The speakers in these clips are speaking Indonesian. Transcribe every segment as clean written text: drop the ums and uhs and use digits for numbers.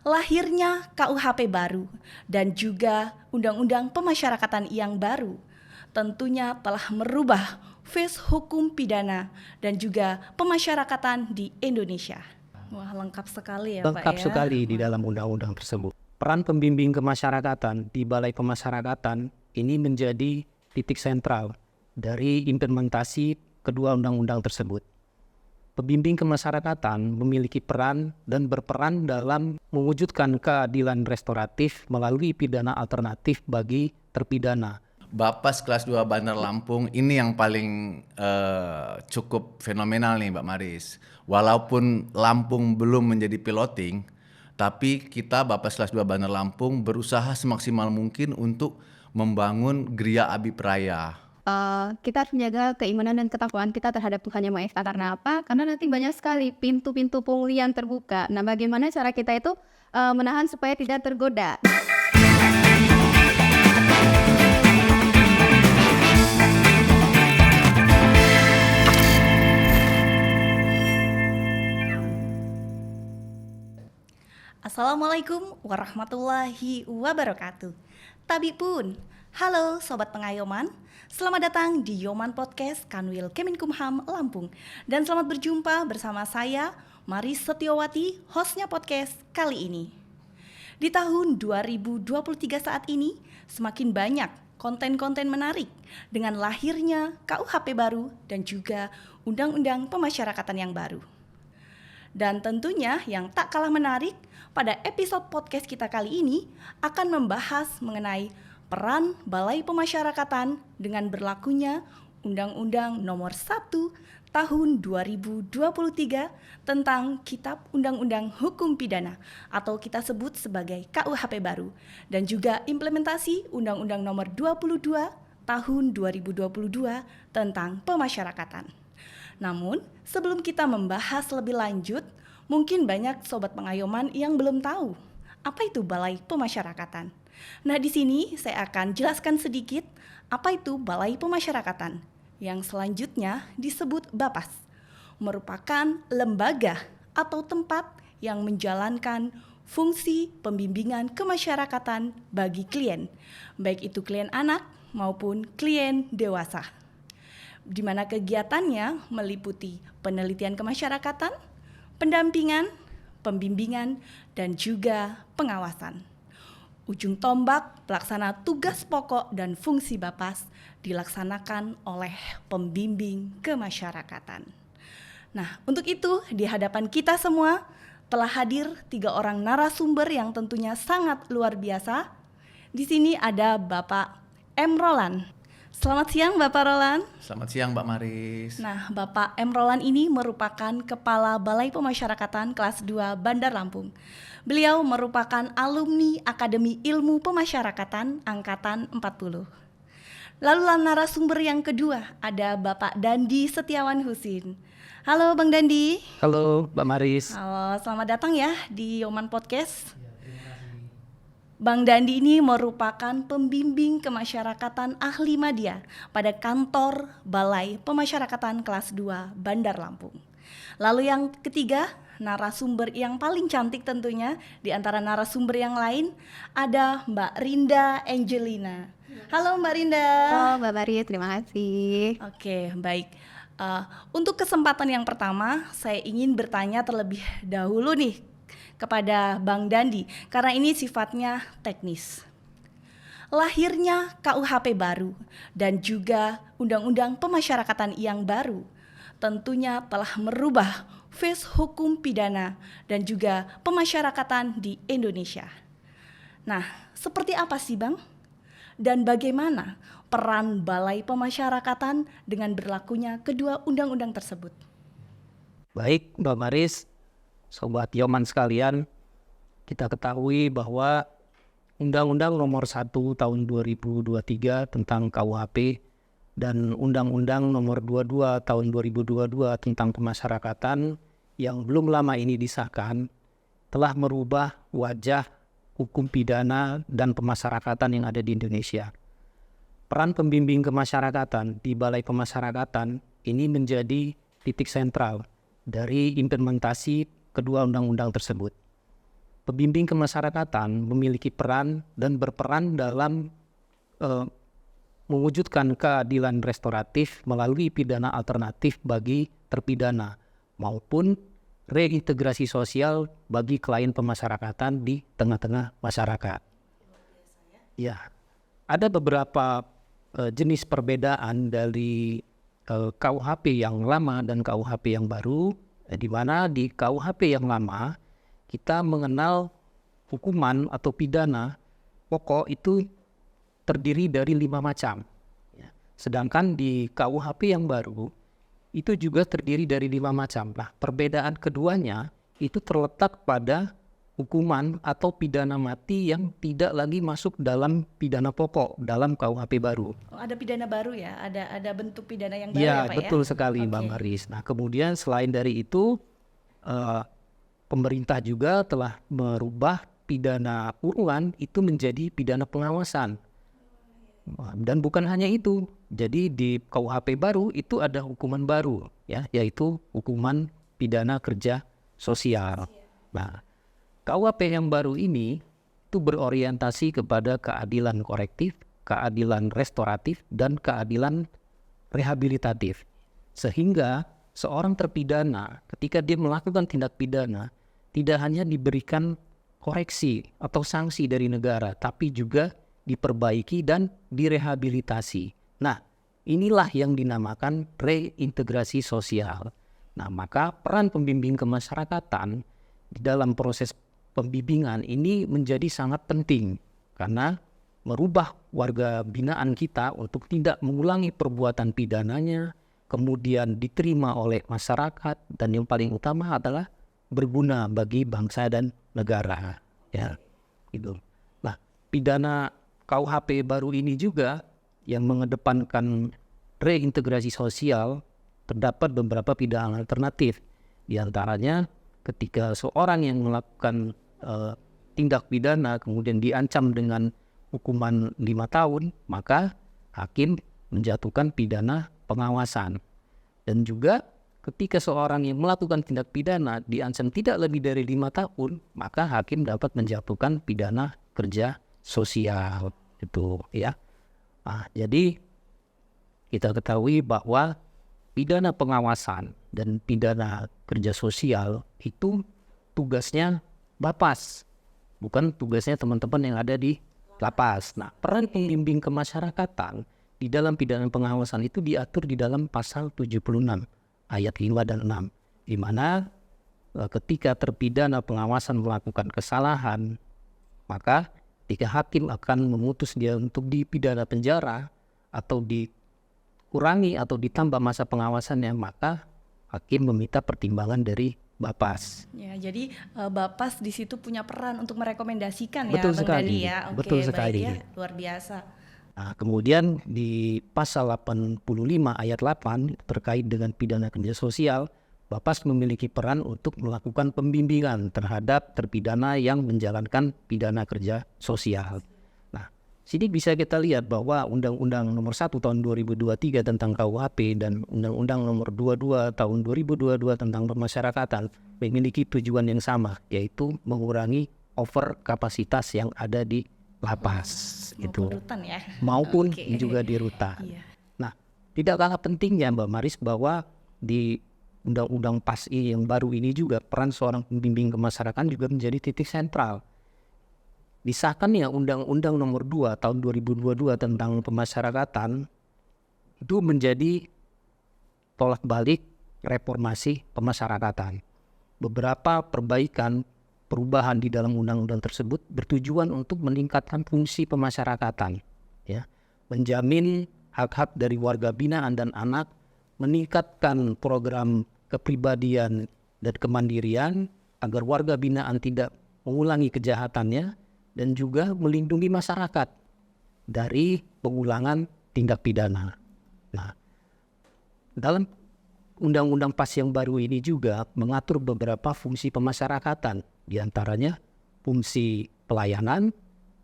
Lahirnya KUHP baru dan juga Undang-Undang Pemasyarakatan yang baru tentunya telah merubah face hukum pidana dan juga pemasyarakatan di Indonesia. Wah, lengkap sekali ya Pak Lengkap ya. sekali di dalam undang-undang tersebut. Peran pembimbing kemasyarakatan di Balai Pemasyarakatan ini menjadi titik sentral dari implementasi kedua undang-undang tersebut. Pembimbing kemasyarakatan memiliki peran dan berperan dalam mewujudkan keadilan restoratif melalui pidana alternatif bagi terpidana. Bapas kelas 2 Bandar Lampung ini yang paling cukup fenomenal nih Mbak Maris. Walaupun Lampung belum menjadi piloting, tapi kita Bapas kelas 2 Bandar Lampung berusaha semaksimal mungkin untuk membangun Gria Abipraya. Kita harus menjaga keimanan dan ketakwaan kita terhadap Tuhan Yang Maha Esa. Karena apa? Karena nanti banyak sekali pintu-pintu pungli terbuka. Nah, bagaimana cara kita itu menahan supaya tidak tergoda? Assalamualaikum warahmatullahi wabarakatuh. Tabi pun, halo Sobat Pengayoman, selamat datang di Yoman Podcast Kanwil Kemenkumham Lampung. Dan selamat berjumpa bersama saya, Maris Setiawati, hostnya podcast kali ini. Di tahun 2023 saat ini, semakin banyak konten-konten menarik dengan lahirnya KUHP baru dan juga Undang-Undang Pemasyarakatan yang baru. Dan tentunya yang tak kalah menarik, pada episode podcast kita kali ini akan membahas mengenai peran Balai Pemasyarakatan dengan berlakunya Undang-Undang Nomor 1 Tahun 2023 tentang Kitab Undang-Undang Hukum Pidana atau kita sebut sebagai KUHP baru dan juga implementasi Undang-Undang Nomor 22 Tahun 2022 tentang pemasyarakatan. Namun, sebelum kita membahas lebih lanjut, mungkin banyak sobat pengayoman yang belum tahu apa itu Balai Pemasyarakatan. Nah, di sini saya akan jelaskan sedikit apa itu Balai Pemasyarakatan yang selanjutnya disebut BAPAS, merupakan lembaga atau tempat yang menjalankan fungsi pembimbingan kemasyarakatan bagi klien, baik itu klien anak maupun klien dewasa, di mana kegiatannya meliputi penelitian kemasyarakatan, pendampingan, pembimbingan, dan juga pengawasan. Ujung tombak pelaksana tugas pokok dan fungsi BAPAS dilaksanakan oleh pembimbing kemasyarakatan. Nah, untuk itu di hadapan kita semua telah hadir 3 orang narasumber yang tentunya sangat luar biasa. Di sini ada Bapak M. Roland. Selamat siang Bapak Roland. Selamat siang Mbak Maris. Nah, Bapak M. Roland ini merupakan Kepala Balai Pemasyarakatan kelas 2 Bandar Lampung. Beliau merupakan alumni Akademi Ilmu Pemasyarakatan Angkatan 40. Lalu narasumber yang kedua ada Bapak Dandi Setiawan Husin. Halo Bang Dandi. Halo Mbak Maris. Halo, selamat datang ya di Yoman Podcast. Bang Dandi ini merupakan pembimbing kemasyarakatan ahli media pada kantor Balai Pemasyarakatan kelas 2 Bandar Lampung. Lalu yang ketiga, narasumber yang paling cantik tentunya di antara narasumber yang lain ada Mbak Rinda Angelina. Halo Mbak Rinda. Halo Mbak Maria, terima kasih. Oke, baik. Untuk kesempatan yang pertama, saya ingin bertanya terlebih dahulu nih kepada Bang Dandi, karena ini sifatnya teknis. Lahirnya KUHP baru dan juga Undang-Undang Pemasyarakatan yang baru tentunya telah merubah face hukum pidana dan juga pemasyarakatan di Indonesia. Nah, seperti apa sih Bang? Dan bagaimana peran Balai Pemasyarakatan dengan berlakunya kedua undang-undang tersebut? Baik Mbak Maris, Sobat Yoman sekalian, kita ketahui bahwa Undang-Undang Nomor 1 Tahun 2023 tentang KUHP dan Undang-Undang Nomor 22 Tahun 2022 tentang pemasyarakatan yang belum lama ini disahkan telah merubah wajah hukum pidana dan pemasyarakatan yang ada di Indonesia. Peran pembimbing kemasyarakatan di Balai Pemasyarakatan ini menjadi titik sentral dari implementasi kedua undang-undang tersebut. pembimbing kemasyarakatan memiliki peran dan berperan dalam mewujudkan keadilan restoratif melalui pidana alternatif bagi terpidana maupun reintegrasi sosial bagi klien pemasyarakatan di tengah-tengah masyarakat. Ya, ada beberapa jenis perbedaan dari KUHP yang lama dan KUHP yang baru, di mana di KUHP yang lama kita mengenal hukuman atau pidana pokok itu terdiri dari 5 macam. Sedangkan di KUHP yang baru itu juga terdiri dari 5 macam. Nah, perbedaan keduanya itu terletak pada hukuman atau pidana mati yang tidak lagi masuk dalam pidana pokok dalam KUHP baru. Oh, ada pidana baru ya, ada bentuk pidana yang baru Ya, ya Pak betul ya? sekali Mbak Maris. Nah, kemudian selain dari itu, pemerintah juga telah merubah pidana kurungan itu menjadi pidana pengawasan. Dan bukan hanya itu, jadi di KUHP baru itu ada hukuman baru, ya, yaitu hukuman pidana kerja sosial. Nah, KUHP yang baru ini itu berorientasi kepada keadilan korektif, keadilan restoratif, dan keadilan rehabilitatif. Sehingga seorang terpidana ketika dia melakukan tindak pidana tidak hanya diberikan koreksi atau sanksi dari negara, tapi juga diperbaiki dan direhabilitasi. Nah, inilah yang dinamakan reintegrasi sosial. Nah, maka peran pembimbing kemasyarakatan di dalam proses pembimbingan ini menjadi sangat penting karena merubah warga binaan kita untuk tidak mengulangi perbuatan pidananya, kemudian diterima oleh masyarakat, dan yang paling utama adalah berguna bagi bangsa dan negara. Ya, gitu. Nah, pidana KUHP baru ini juga yang mengedepankan reintegrasi sosial, terdapat beberapa pidana alternatif. Di antaranya ketika seorang yang melakukan tindak pidana kemudian diancam dengan hukuman 5 tahun, maka hakim menjatuhkan pidana pengawasan. Dan juga ketika seorang yang melakukan tindak pidana diancam tidak lebih dari 5 tahun, maka hakim dapat menjatuhkan pidana kerja sosial. Itu ya. Nah, jadi kita ketahui bahwa pidana pengawasan dan pidana kerja sosial itu tugasnya Bapas, bukan tugasnya teman-teman yang ada di lapas. Nah, peran pembimbing kemasyarakatan di dalam pidana pengawasan itu diatur di dalam pasal 76 ayat 5 dan 6, di mana ketika terpidana pengawasan melakukan kesalahan, maka ketika hakim akan memutus dia untuk dipidana penjara atau dikurangi atau ditambah masa pengawasannya, maka hakim meminta pertimbangan dari Bapas. Ya, jadi Bapas di situ punya peran untuk merekomendasikan Betul ya, Bang sekali. Dadi ya. Oke, Betul baik sekali. ya, luar biasa. Nah, kemudian di pasal 85 ayat 8 terkait dengan pidana kerja sosial, Bapas memiliki peran untuk melakukan pembimbingan terhadap terpidana yang menjalankan pidana kerja sosial. Nah, sini bisa kita lihat bahwa Undang-Undang Nomor 1 Tahun 2023 tentang KUHP dan Undang-Undang Nomor 22 Tahun 2022 tentang pemasyarakatan memiliki tujuan yang sama, yaitu mengurangi over kapasitas yang ada di lapas. Maupun rutan ya. Maupun Oke. juga di rutan. Iya. Nah, tidak kalah pentingnya Mbak Maris bahwa di Undang-Undang PASI yang baru ini juga peran seorang pembimbing kemasyarakatan juga menjadi titik sentral. Disahkannya Undang-Undang Nomor 2 Tahun 2022 tentang pemasyarakatan itu menjadi tolak balik reformasi pemasyarakatan. Beberapa perubahan di dalam undang-undang tersebut bertujuan untuk meningkatkan fungsi pemasyarakatan, ya, menjamin hak-hak dari warga binaan dan anak, meningkatkan program kepribadian dan kemandirian agar warga binaan tidak mengulangi kejahatannya, dan juga melindungi masyarakat dari pengulangan tindak pidana. Nah, dalam Undang-Undang PAS yang baru ini juga mengatur beberapa fungsi pemasyarakatan, di antaranya fungsi pelayanan,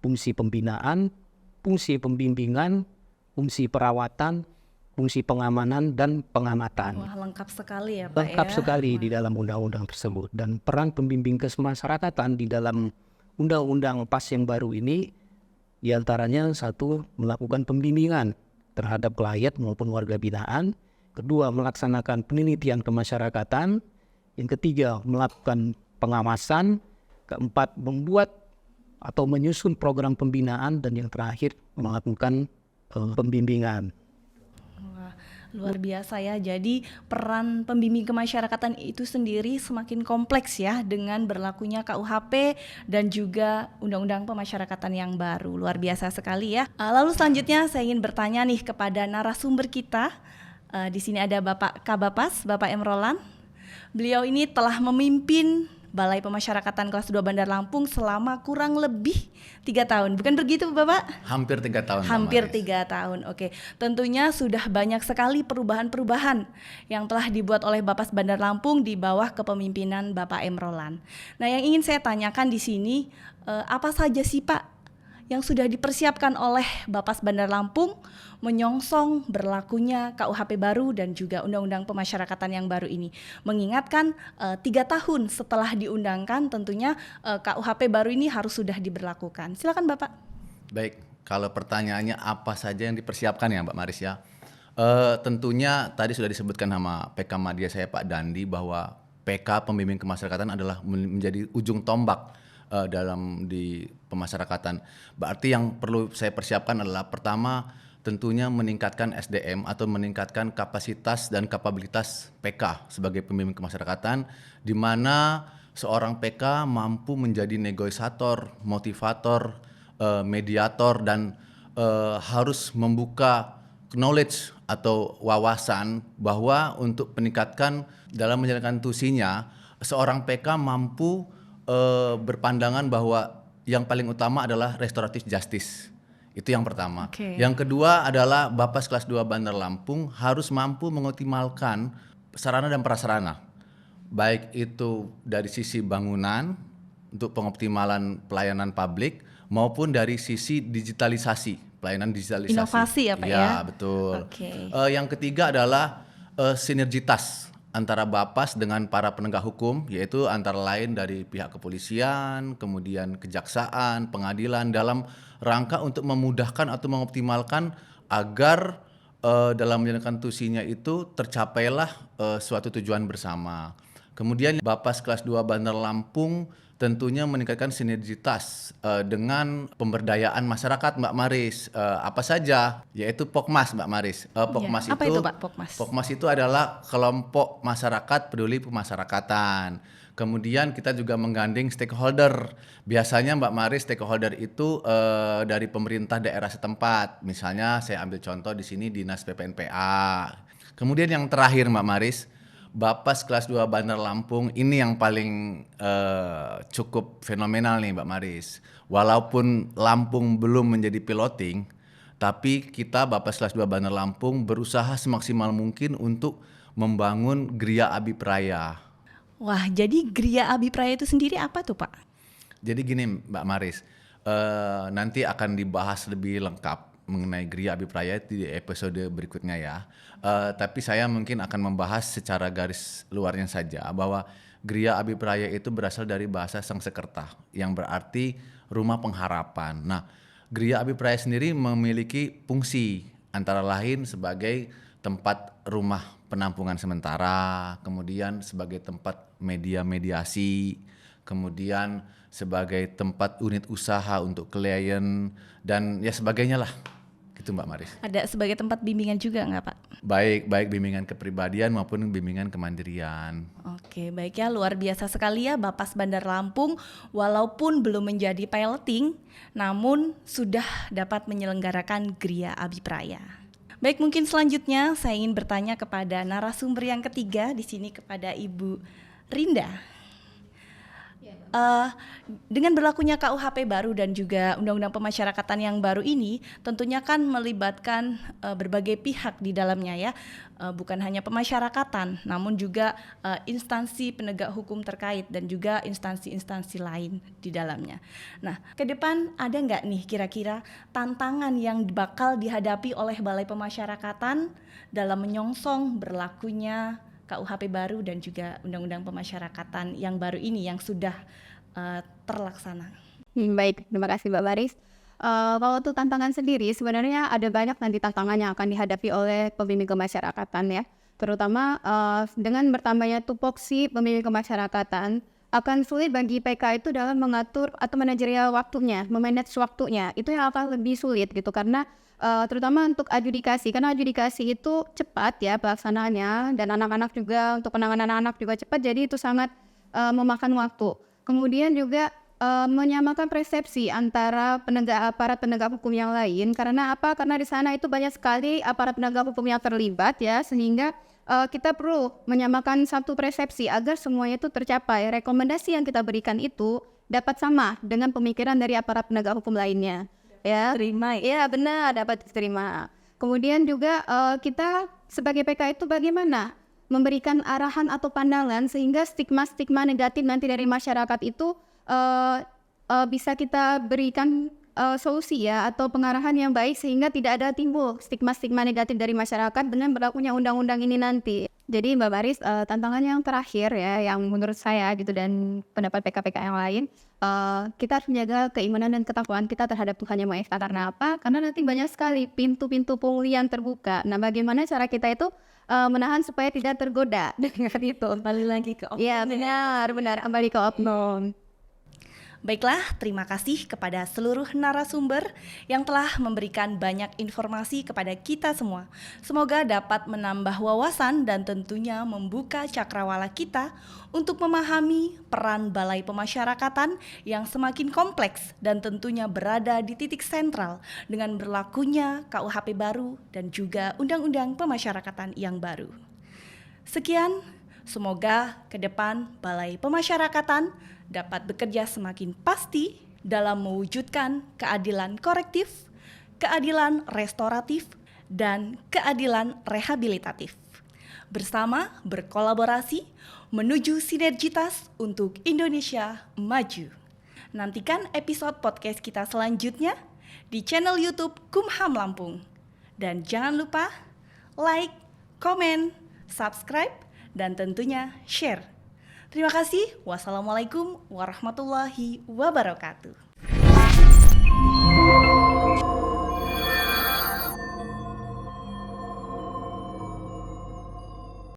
fungsi pembinaan, fungsi pembimbingan, fungsi perawatan, fungsi pengamanan dan pengamatan. Wah, lengkap sekali ya Pak Lengkap ya. sekali di dalam undang-undang tersebut. Dan peran pembimbing kemasyarakatan di dalam undang-undang PAS yang baru ini diantaranya satu, melakukan pembimbingan terhadap rakyat maupun warga binaan. Kedua, melaksanakan penelitian kemasyarakatan. Yang ketiga, melakukan pengawasan. Keempat, membuat atau menyusun program pembinaan. Dan yang terakhir, melakukan pembimbingan. Wah, luar biasa ya. Jadi peran pembimbing kemasyarakatan itu sendiri semakin kompleks ya dengan berlakunya KUHP dan juga Undang-Undang Pemasyarakatan yang baru. Luar biasa sekali ya. Lalu selanjutnya saya ingin bertanya nih kepada narasumber kita. Di sini ada Bapak Kabapas, Bapak Emrolan. Beliau ini telah memimpin Balai Pemasyarakatan kelas 2 Bandar Lampung selama kurang lebih 3 tahun. Bukan begitu Bapak? Hampir 3 tahun. Hampir Mbak Maris. 3 tahun, oke. Tentunya sudah banyak sekali perubahan-perubahan yang telah dibuat oleh Bapas Bandar Lampung di bawah kepemimpinan Bapak Emrolan. Nah, yang ingin saya tanyakan di sini, apa saja sih Pak yang sudah dipersiapkan oleh Bapas Bandar Lampung menyongsong berlakunya KUHP baru dan juga Undang-Undang Pemasyarakatan yang baru ini. Mengingatkan 3 tahun setelah diundangkan tentunya KUHP baru ini harus sudah diberlakukan. Silakan Bapak. Baik, kalau pertanyaannya apa saja yang dipersiapkan ya Mbak Maris ya. Tentunya tadi sudah disebutkan sama PK Madya saya Pak Dandi bahwa PK pembimbing kemasyarakatan adalah menjadi ujung tombak dalam di pemasyarakatan. Berarti yang perlu saya persiapkan adalah pertama tentunya meningkatkan SDM atau meningkatkan kapasitas dan kapabilitas PK sebagai pembimbing kemasyarakatan, di mana seorang PK mampu menjadi negosiator, motivator, mediator, dan harus membuka knowledge atau wawasan bahwa untuk meningkatkan dalam menjalankan tusinya, seorang PK mampu berpandangan bahwa yang paling utama adalah restoratif justice. Itu yang pertama. Oke. Yang kedua adalah Bapas kelas 2 Bandar Lampung harus mampu mengoptimalkan sarana dan prasarana. Baik itu dari sisi bangunan untuk pengoptimalan pelayanan publik maupun dari sisi digitalisasi, pelayanan digitalisasi. Inovasi ya Pak ya? Ya, betul. Oke. Yang ketiga adalah sinergitas antara Bapas dengan para penegak hukum, yaitu antara lain dari pihak kepolisian, kemudian kejaksaan, pengadilan dalam rangka untuk memudahkan atau mengoptimalkan agar dalam menjalankan tusinya itu tercapailah suatu tujuan bersama. Kemudian Bapas kelas 2 Bandar Lampung tentunya meningkatkan sinergitas dengan pemberdayaan masyarakat Mbak Maris. Apa saja? Yaitu Pokmas Mbak Maris. Pokmas Apa itu Pak Pokmas? Pokmas itu adalah kelompok masyarakat peduli pemasyarakatan. Kemudian kita juga menggandeng stakeholder. Biasanya Mbak Maris stakeholder itu dari pemerintah daerah setempat. Misalnya saya ambil contoh di sini Dinas PPNPA. Kemudian yang terakhir Mbak Maris, Bapas kelas 2 Bandar Lampung ini yang paling cukup fenomenal nih Mbak Maris. Walaupun Lampung belum menjadi piloting, tapi kita Bapas kelas 2 Bandar Lampung berusaha semaksimal mungkin untuk membangun Gria Abipraya. Wah, jadi Gria Abipraya itu sendiri apa tuh Pak? Jadi gini Mbak Maris, nanti akan dibahas lebih lengkap mengenai Gria Abipraya di episode berikutnya ya. Tapi saya mungkin akan membahas secara garis luarnya saja bahwa Gria Abipraya itu berasal dari bahasa Sangsekerta yang berarti rumah pengharapan. Nah, Gria Abipraya sendiri memiliki fungsi antara lain sebagai tempat rumah penampungan sementara, kemudian sebagai tempat mediasi, kemudian sebagai tempat unit usaha untuk klien dan ya sebagainya lah. Gitu Mbak Maris. Ada sebagai tempat bimbingan juga nggak Pak? Baik bimbingan kepribadian maupun bimbingan kemandirian. Oke, baik ya, luar biasa sekali ya Bapas Bandar Lampung. Walaupun belum menjadi piloting, namun sudah dapat menyelenggarakan Gria Abipraya. Baik, mungkin selanjutnya saya ingin bertanya kepada narasumber yang ketiga di sini kepada Ibu Rinda. Dengan berlakunya KUHP baru dan juga Undang-Undang Pemasyarakatan yang baru ini tentunya kan melibatkan berbagai pihak di dalamnya ya, bukan hanya pemasyarakatan namun juga instansi penegak hukum terkait dan juga instansi-instansi lain di dalamnya. Nah, ke depan ada nggak nih kira-kira tantangan yang bakal dihadapi oleh Balai Pemasyarakatan dalam menyongsong berlakunya KUHP baru dan juga Undang-Undang Pemasyarakatan yang baru ini yang sudah terlaksana? Baik, terima kasih Mbak Baris. Kalau untuk tantangan sendiri, sebenarnya ada banyak nanti tantangan yang akan dihadapi oleh pembimbing kemasyarakatan ya. Terutama dengan bertambahnya tupoksi pembimbing kemasyarakatan, akan sulit bagi PK itu dalam mengatur atau manajerial waktunya, memanage waktunya. Itu yang akan lebih sulit gitu, karena terutama untuk adjudikasi, karena adjudikasi itu cepat ya pelaksanaannya, dan anak-anak juga, untuk penanganan anak juga cepat, jadi itu sangat memakan waktu. Kemudian juga menyamakan persepsi antara aparat penegak hukum yang lain. Karena apa? Karena di sana itu banyak sekali aparat penegak hukum yang terlibat ya, sehingga kita perlu menyamakan satu persepsi agar semuanya itu tercapai. Rekomendasi yang kita berikan itu dapat sama dengan pemikiran dari aparat penegak hukum lainnya. Ya, Terima ya benar, dapat diterima. Kemudian juga kita sebagai PK itu bagaimana memberikan arahan atau pandangan sehingga stigma-stigma negatif nanti dari masyarakat itu bisa kita berikan solusi ya, atau pengarahan yang baik sehingga tidak ada timbul stigma-stigma negatif dari masyarakat dengan berlakunya undang-undang ini nanti. Jadi Mbak Baris, tantangan yang terakhir ya, yang menurut saya gitu dan pendapat PK-PK yang lain, kita harus menjaga keimanan dan ketakwaan kita terhadap Tuhan Yang Maha Esa. Karena apa? Karena nanti banyak sekali pintu-pintu punglian terbuka. Nah, bagaimana cara kita itu menahan supaya tidak tergoda dengan itu? Kembali lagi ke oknum. Ya benar, kembali ke oknum. Baiklah, terima kasih kepada seluruh narasumber yang telah memberikan banyak informasi kepada kita semua. Semoga dapat menambah wawasan dan tentunya membuka cakrawala kita untuk memahami peran Balai Pemasyarakatan yang semakin kompleks dan tentunya berada di titik sentral dengan berlakunya KUHP baru dan juga Undang-Undang Pemasyarakatan yang baru. Sekian, semoga ke depan Balai Pemasyarakatan dapat bekerja semakin pasti dalam mewujudkan keadilan korektif, keadilan restoratif, dan keadilan rehabilitatif. Bersama berkolaborasi menuju sinergitas untuk Indonesia maju. Nantikan episode podcast kita selanjutnya di channel YouTube Kumham Lampung. Dan jangan lupa like, komen, subscribe, dan tentunya share. Terima kasih. Wassalamualaikum warahmatullahi wabarakatuh.